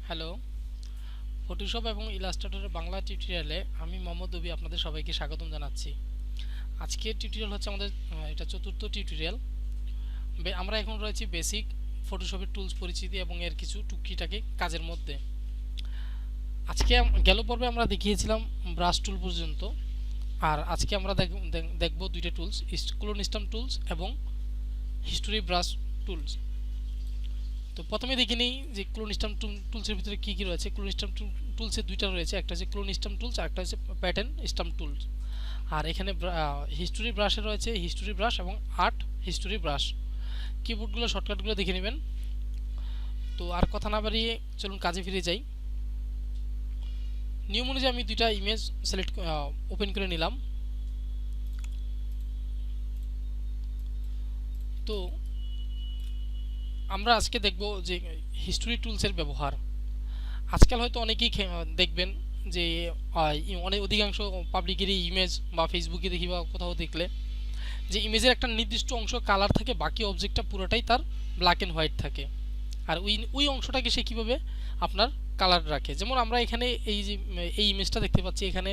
Hello, Photoshop এবং ইলাস্ট্রেটরের বাংলা টিউটোরিয়ালে আমি মোহাম্মদ রবি আপনাদের সবাইকে স্বাগতম জানাচ্ছি। আজকের টিউটোরিয়াল হচ্ছে আমাদের এটা চতুর্থ টিউটোরিয়াল। আমরা এখন রয়েছি বেসিক ফটোশপের টুলস পরিচিতি এবং এর কিছু টুকিটাকি কাজের মধ্যে। আজকে গেল পর্বে আমরা দেখিয়েছিলাম ব্রাশ টুল পর্যন্ত, আর আজকে আমরা দেখব দুইটা টুলস, ক্লোন স্টাম্প টুলস এবং হিস্টোরি ব্রাশ টুলস। তো প্রথমে দেখে নিই যে ক্লোন স্টাম্প টুলসের ভিতরে কী কী রয়েছে। ক্লোন স্টাম্প টুলসের দুইটা রয়েছে, একটা হচ্ছে ক্লোন স্টাম্প টুলস আর একটা হচ্ছে প্যাটার্ন স্টাম্প টুলস। আর এখানে হিস্টোরি ব্রাশে রয়েছে হিস্টোরি ব্রাশ এবং আর্ট হিস্টোরি ব্রাশ। কিবোর্ডগুলো শর্টকাটগুলো দেখে নেবেন। তো আর কথা না বাড়িয়ে চলুন কাজে ফিরে যাই। নিয়ম অনুযায়ী আমি দুইটা ইমেজ ওপেন করে নিলাম। তো আমরা আজকে দেখব যে হিস্টোরি টুলসের ব্যবহার। আজকাল হয়তো অনেকেই দেখবেন যে অনেক অধিকাংশ পাবলিকেরই ইমেজ বা ফেসবুকে দেখি বা কোথাও দেখলে যে ইমেজের একটা নির্দিষ্ট অংশ কালার থাকে, বাকি অবজেক্টটা পুরোটাই তার ব্ল্যাক অ্যান্ড হোয়াইট থাকে। আর ওই অংশটাকে সে কীভাবে আপনার কালার রাখে, যেমন আমরা এখানে এই যে এই ইমেজটা দেখতে পাচ্ছি, এখানে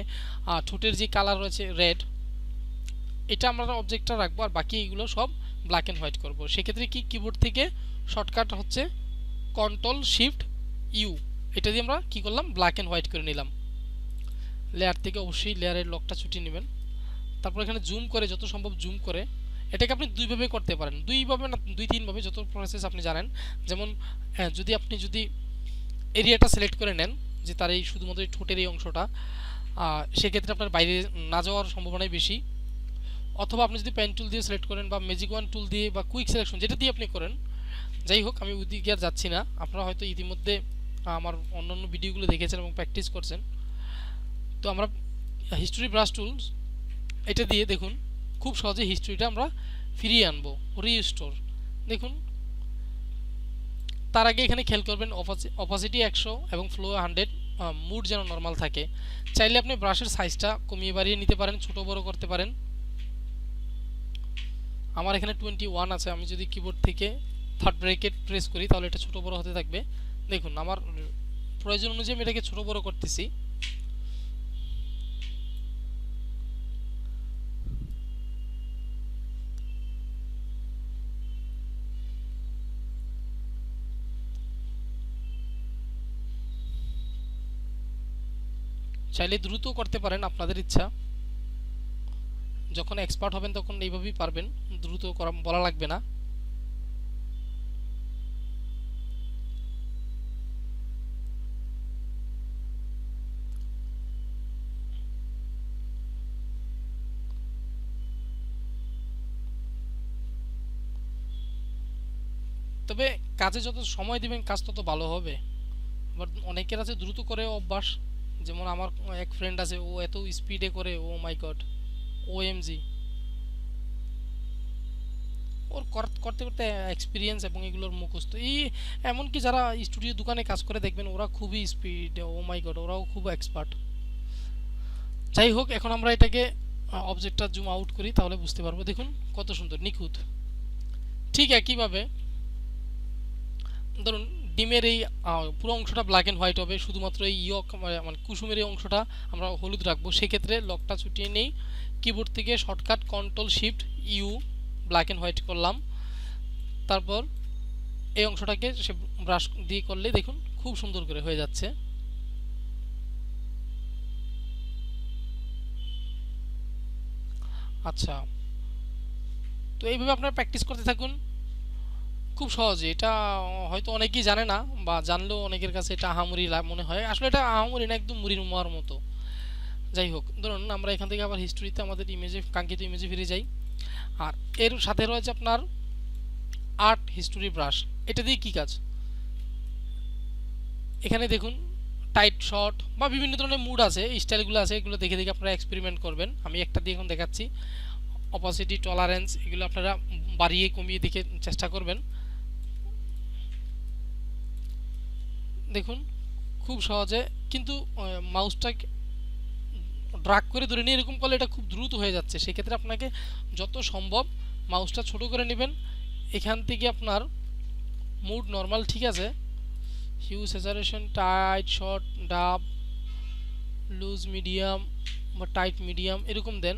ঠোঁটের যে কালার রয়েছে রেড, এটা আমরা অবজেক্টটা রাখবো আর বাকি এইগুলো সব ব্ল্যাক অ্যান্ড হোয়াইট করবো। সেক্ষেত্রে কি কিবোর্ড থেকে শর্টকাট হচ্ছে কন্ট্রোল শিফট ইউ, এটা দিয়ে আমরা কি করলাম, ব্ল্যাক অ্যান্ড হোয়াইট করে নিলাম। লেয়ার থেকে অবশ্যই লেয়ারের লকটা ছুটিয়ে নেবেন। তারপর এখানে জুম করে, যত সম্ভব জুম করে, এটাকে আপনি দুইভাবে করতে পারেন, দুইভাবে না দুই তিনভাবে, যত প্রসেস আপনি জানেন। যেমন যদি এরিয়াটা সিলেক্ট করে নেন যে তার এই শুধুমাত্র ঠোঁটের এই অংশটা, সেক্ষেত্রে আপনার বাইরে না যাওয়ার সম্ভাবনাই বেশি। অথবা আপনি যদি পেন টুল দিয়ে সিলেক্ট করেন বা ম্যাজিক ওয়ান টুল দিয়ে বা কুইক সিলেকশন, যেটা দিয়ে আপনি করেন, যাই হোক আমি ওইদিকে আর যাচ্ছি না। আপনারা হয়তো ইতিমধ্যে আমার অন্যান্য ভিডিওগুলো দেখেছেন এবং প্র্যাকটিস করছেন। তো আমরা হিস্টোরি ব্রাশ টুলস এটা দিয়ে দেখুন খুব সহজে হিস্ট্রিটা আমরা ফিরিয়ে আনবো, রিস্টোর। দেখুন তার আগে এখানে খেয়াল করবেন অপাসিটি 100 এবং ফ্লো 100, মুড যেন নর্মাল থাকে। চাইলে আপনি ব্রাশের সাইজটা কমিয়ে বাড়িয়ে নিতে পারেন, ছোট বড় করতে পারেন। আমার এখানে 21 আছে, আমি যদি কিবোর্ড থেকে থার্ড ব্র্যাকেট প্রেস করি তাহলে এটা ছোট বড় হতে থাকবে। দেখুন আমার প্রয়োজন অনুযায়ী আমি এটাকে ছোট বড় করতেছি। চাইলে দ্রুত করতে পারেন, আপনাদের ইচ্ছা। যখন এক্সপার্ট হবেন তখন এইভাবেই পারবেন, দ্রুত করা বলা লাগবে না। তবে কাজে যত সময় দিবেন কাজ তত ভালো হবে। আবার অনেকের আছে দ্রুত করে অভ্যাস, যেমন আমার এক ফ্রেন্ড আছে, ও এত স্পিডে করে, ও মাই গড, ওএমজি। ওর করতে করতে এক্সপিরিয়েন্স এবং এগুলোর মুখস্থ, এই এমনকি যারা স্টুডিও দোকানে কাজ করে দেখবেন ওরা খুবই স্পিড, ও মাই গড, ওরাও খুব এক্সপার্ট। যাই হোক, এখন আমরা এটাকে অবজেক্টটা জুম আউট করি তাহলে বুঝতে পারবো। দেখুন কত সুন্দর নিখুঁত। ঠিক একইভাবে ধরুন ডিমের এই পুরো অংশটা ব্ল্যাক অ্যান্ড হোয়াইট হবে, শুধুমাত্র এই ইয়ক মানে কুসুমের এই অংশটা আমরা হলুদ রাখবো। সেক্ষেত্রে লকটা ছুটিয়ে নেই, কিবোর্ড থেকে shortcut control shift U, black and white করলাম। তারপর এই অংশটাকে সে ব্রাশ দিয়ে করলে দেখুন খুব সুন্দর করে হয়ে যাচ্ছে। আচ্ছা, তো এইভাবে আপনারা প্র্যাকটিস করতে থাকুন খুব সহজে। এটা হয়তো অনেকেই জানে না, বা জানলেও অনেকের কাছে এটা আহামরি মনে হয়। আসলে এটা আহামরি না, একদম মুড়ির মার মতো। যাই হোক, ধরুন আমরা এখান থেকে আবার হিস্টোরিতে আমাদের ইমেজে, কাঙ্ক্ষিত ইমেজে ফিরে যাই। আর এর সাথে রয়েছে আপনার আর্ট হিস্টোরি ব্রাশ। এটা দিয়ে কী কাজ, এখানে দেখুন টাইট শট বা বিভিন্ন ধরনের মুড আছে, স্টাইলগুলো আছে, এগুলো দেখে দেখে আপনারা এক্সপেরিমেন্ট করবেন। আমি একটা দিয়ে এখন দেখাচ্ছি। অপাসিটি, টলারেন্স, এগুলো আপনারা বাড়িয়ে কমিয়ে দেখে চেষ্টা করবেন। দেখুন খুব সহজে, কিন্তু মাউসটা ড্রাগ করে ধরে নিয়ে এরকম করলে এটা খুব দ্রুত হয়ে যাচ্ছে। সেক্ষেত্রে আপনাকে যত সম্ভব মাউসটা ছোট করে নেবেন। এখান থেকে আপনার মুড নর্মাল ঠিক আছে, হিউ, স্যাচুরেশন, টাইট, শর্ট, ডাব, লুজ, মিডিয়াম বা টাইট মিডিয়াম এরকম দেন,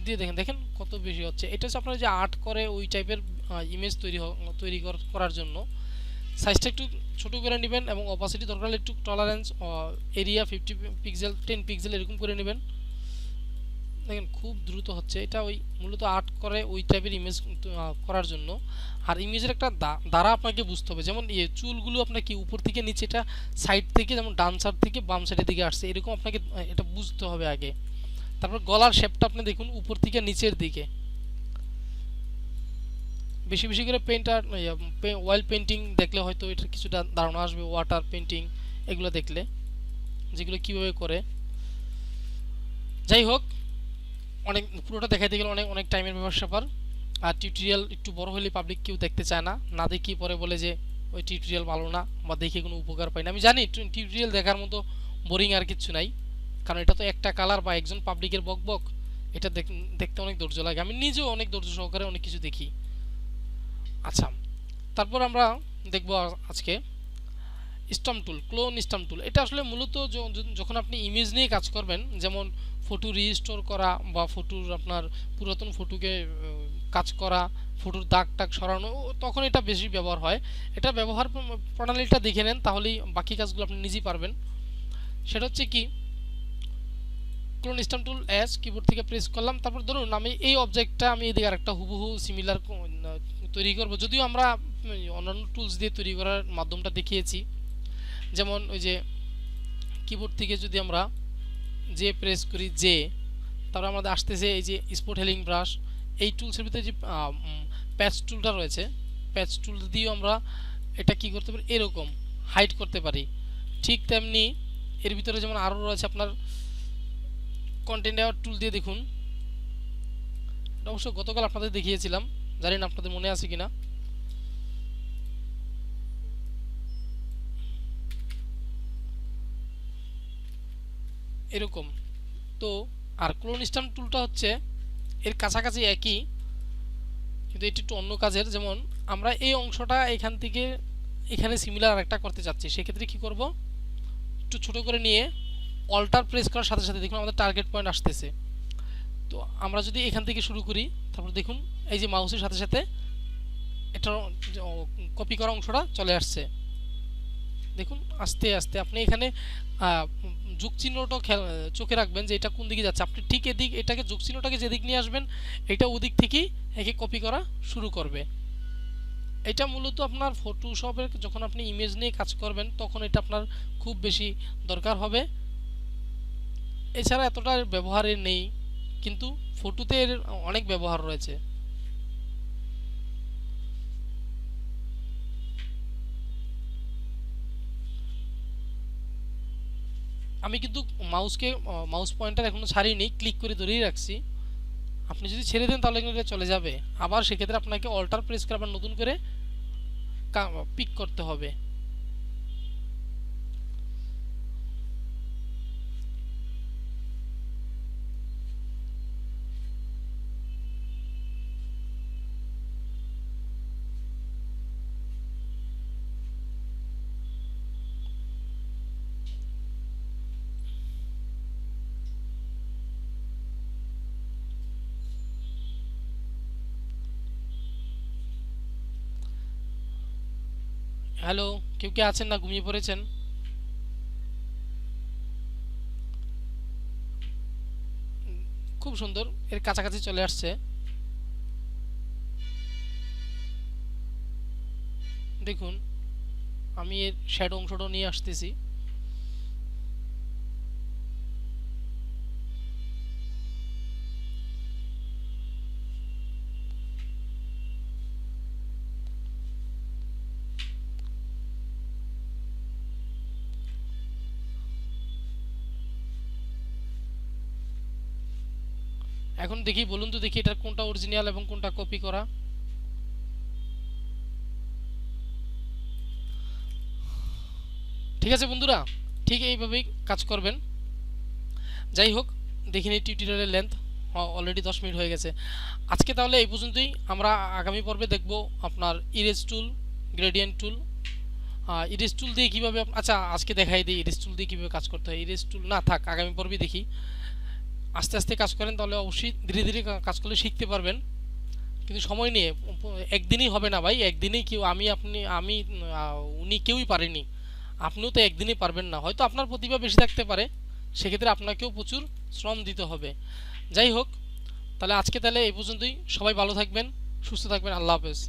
দিয়ে দেখেন দেখেন কত বেশি হচ্ছে। এটা হচ্ছে আপনার যে আর্ট করে ওই টাইপের ইমেজ করার জন্য সাইজটা একটু ছোট করে নেবেন এবং অপাসিটি দরকার হলে একটু টলারেন্স এরিয়া 50 পিক্সেল 10 পিক্সেল এরকম করে নেবেন। দেখেন খুব দ্রুত হচ্ছে। এটা ওই মূলত আর্ট করে ওই টাইপের ইমেজ করার জন্য। আর ইমেজের একটা দ্বারা আপনাকে বুঝতে হবে, যেমন চুলগুলো আপনার কি উপর থেকে নিচে, এটা সাইড থেকে যেমন ডান সাইড থেকে বাম সাইডের দিকে আসছে, এরকম আপনাকে এটা বুঝতে হবে আগে। তারপর গলার শেপটা আপনি দেখুন উপর থেকে নিচের দিকে। বেশি বেশি করে পেইন্ট আর অয়েল পেন্টিং দেখলে হয়তো এটার কিছুটা ধারণা আসবে, ওয়াটার পেন্টিং এগুলো দেখলে, যেগুলো কীভাবে করে। যাই হোক, অনেক পুরোটা দেখাইতে গেলে অনেক অনেক টাইমের ব্যাপার স্যাপার। আর টিউটোরিয়াল একটু বড় হলে পাবলিক কেউ দেখতে চায় না, না দেখি পরে বলে যে ওই টিউটোরিয়াল ভালো না বা দেখে কোনো উপকার পাই না। আমি জানি টিউটোরিয়াল দেখার মতো বোরিং আর কিছু নাই, কারণ এটা তো একটা কালার বা একজন পাবলিকের বকবক, এটা দেখতে অনেক ধৈর্য লাগে। আমি নিজেও অনেক ধৈর্য সহকারে অনেক কিছু দেখি। আচ্ছা, তারপর আমরা দেখব আজকে স্ট্যাম্প টুল, ক্লোন স্ট্যাম্প টুল। এটা আসলে মূলত যখন আপনি ইমেজ নিয়ে কাজ করবেন, যেমন ফটো রিস্টোর করা বা ফটোর আপনার পুরাতন ফটোকে কাজ করা, ফটোর দাগ টাগ সরানো, তখন এটা বেশি ব্যবহার হয়। এটা ব্যবহার প্রণালীটা দেখে নেন, তাহলেই বাকি কাজগুলো আপনি নিজেই পারবেন। সেটা হচ্ছে কি, ক্লোন স্ট্যাম্প টুল এস, কিবোর্ড থেকে প্রেস করলাম। তারপর ধরুন আমি এই অবজেক্টটা আমি এদিকে আরেকটা হুবহু সিমিলার তৈরি করব, যদিও আমরা অন্যান্য টুলস দিয়ে তৈরি করার মাধ্যমটা দেখিয়েছি। যেমন ওই যে কিবোর্ড থেকে যদি আমরা যে প্রেস করি, যে তারপর আমাদের আসতেছে এই যে স্পট হেলিং ব্রাশ, এই টুলসের ভিতরে যে প্যাচ টুলটা রয়েছে, প্যাচ টুল দিয়েও আমরা এটা কি করতে পারি, এরকম হাইড করতে পারি। ঠিক তেমনি এর ভিতরে যেমন আরও রয়েছে আপনার কন্টেন্ট অ্যাওয়ার টুল দিয়ে দেখুন, এটা অবশ্য গতকাল আপনাদের দেখিয়েছিলাম, জানি না আপনাদের মনে আছে কিনা। এরকম তো। আর ক্লোন স্ট্যাম্প টুলটা হচ্ছে এর কাছাকাছি একই, কিন্তু এটি একটু অন্য কাজের। যেমন আমরা এই অংশটা এখান থেকে এখানে সিমিলার আরেকটা করতে চাচ্ছি, সেক্ষেত্রে কি করব, একটু ছোট করে নিয়ে অল্টার প্রেস করার সাথে সাথে দেখুন আমাদের টার্গেট পয়েন্ট আসতেছে। তো আমরা যদি এখান থেকে শুরু করি, তারপর দেখুন এই যে মাউসের সাথে সাথে এটা কপি করা অংশটা চলে আসছে। দেখুন আস্তে আস্তে আপনি এখানে যোগ চিহ্নটা চোখে রাখবেন যে এটা কোন দিকে যাচ্ছে। আপনি ঠিক এদিক, এটাকে যোগ চিহ্নটাকে যেদিক নিয়ে আসবেন, এটা ওদিক থেকেই একে কপি করা শুরু করবে। এটা মূলত আপনার ফটোশপের যখন আপনি ইমেজ নিয়ে কাজ করবেন তখন এটা আপনার খুব বেশি দরকার হবে। এছাড়া এতটা ব্যবহারের নেই, কিন্তু ফটোতে এর অনেক ব্যবহার রয়েছে। আমি কিন্তু মাউস পয়েন্টার এখনো ছাড়িনি, ক্লিক করে ধরেই রাখছি। আপনি যদি ছেড়ে দেন তাহলে কিন্তু চলে যাবে, আবার সেক্ষেত্রে আপনাকে অল্টার প্রেস করে আবার নতুন করে পিক করতে হবে। হ্যালো, কেউ কি আছেন না ঘুমিয়ে পড়েছেন? খুব সুন্দর, এর কাছাকাছি চলে আসছে। দেখুন আমি এর শ্যাডো অংশটা নিয়ে আসতেছি। এখন দেখি, বলুন তো দেখি এটা কোনটা অরিজিনাল এবং কোনটা কপি করা। ঠিক আছে বন্ধুরা, ঠিক এইভাবেই কাজ করবেন। যাই হোক, দেখিনি টিউটোরিয়ালের লেন্থ অলরেডি 10 মিনিট হয়ে গেছে। আজকে তাহলে এই পর্যন্তই। আমরা আগামী পর্বে দেখব আপনার ইরেজ টুল, গ্রেডিয়েন্ট টুল ইরেজ টুল দিয়ে কীভাবে আচ্ছা আজকে দেখাই দিই ইরেজ টুল দিয়ে কীভাবে কাজ করতে হয়। ইরেজ টুল না থাক, আগামী পর্বে দেখি। আস্তে আস্তে কাজ করেন তাহলে অবশ্যই ধীরে ধীরে কাজ করলে শিখতে পারবেন, কিন্তু সময় নিয়ে। একদিনই হবে না ভাই, একদিনেই কেউ আমি আপনি আমি উনি কেউই পারেনি, আপনিও তো একদিনই পারবেন না। হয়তো আপনার প্রতিভা বেশি থাকতে পারে, সেক্ষেত্রে আপনাকেও প্রচুর শ্রম দিতে হবে। যাই হোক, তাহলে আজকে তাহলে এই পর্যন্তই। সবাই ভালো থাকবেন, সুস্থ থাকবেন। আল্লাহ হাফেজ।